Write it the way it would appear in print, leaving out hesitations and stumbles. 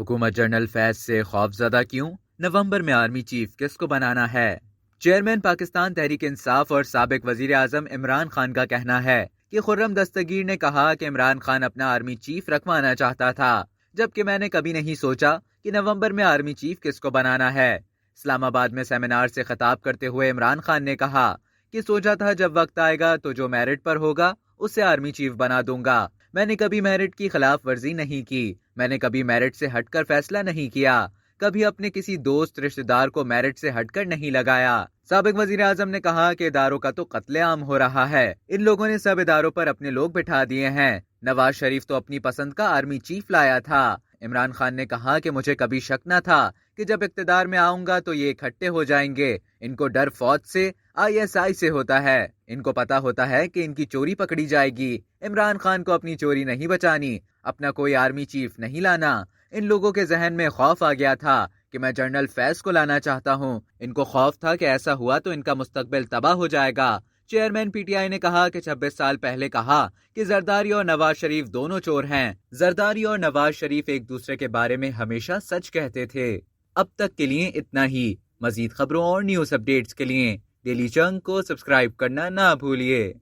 حکومت جنرل فیض سے خوفزدہ کیوں؟ نومبر میں آرمی چیف کس کو بنانا ہے؟ چیئرمین پاکستان تحریک انصاف اور سابق وزیر اعظم عمران خان کا کہنا ہے کہ خرم دستگیر نے کہا کہ عمران خان اپنا آرمی چیف رکھوانا چاہتا تھا، جبکہ میں نے کبھی نہیں سوچا کہ نومبر میں آرمی چیف کس کو بنانا ہے۔ اسلام آباد میں سیمینار سے خطاب کرتے ہوئے عمران خان نے کہا کہ سوچا تھا جب وقت آئے گا تو جو میرٹ پر ہوگا اسے آرمی چیف بنا دوں گا۔ میں نے کبھی میرٹ کی خلاف ورزی نہیں کی، میں نے کبھی میرٹ سے ہٹ کر فیصلہ نہیں کیا، کبھی اپنے کسی دوست رشتہ دار کو میرٹ سے ہٹ کر نہیں لگایا۔ سابق وزیر اعظم نے کہا کہ اداروں کا تو قتل عام ہو رہا ہے، ان لوگوں نے سب اداروں پر اپنے لوگ بٹھا دیے ہیں۔ نواز شریف تو اپنی پسند کا آرمی چیف لایا تھا۔ عمران خان نے کہا کہ مجھے کبھی شک نہ تھا کہ جب اقتدار میں آؤں گا تو یہ اکٹھے ہو جائیں گے، ان کو ڈر فوج سے، ISI سے ہوتا ہے، ان کو پتا ہوتا ہے کہ ان کی چوری پکڑی جائے گی۔ عمران خان کو اپنی چوری نہیں بچانی، اپنا کوئی آرمی چیف نہیں لانا۔ ان لوگوں کے ذہن میں خوف آ گیا تھا کہ میں جنرل فیض کو لانا چاہتا ہوں، ان کو خوف تھا کہ ایسا ہوا تو ان کا مستقبل تباہ ہو جائے گا۔ چیئرمین PTI نے کہا کہ 26 سال پہلے کہا کہ زرداری اور نواز شریف دونوں چور ہیں۔ زرداری اور نواز شریف ایک دوسرے کے بارے میں ہمیشہ سچ کہتے تھے۔ اب تک کے لیے اتنا ہی۔ مزید خبروں اور نیوز اپڈیٹس کے لیے ڈیلی چنک کو سبسکرائب کرنا نہ بھولیے۔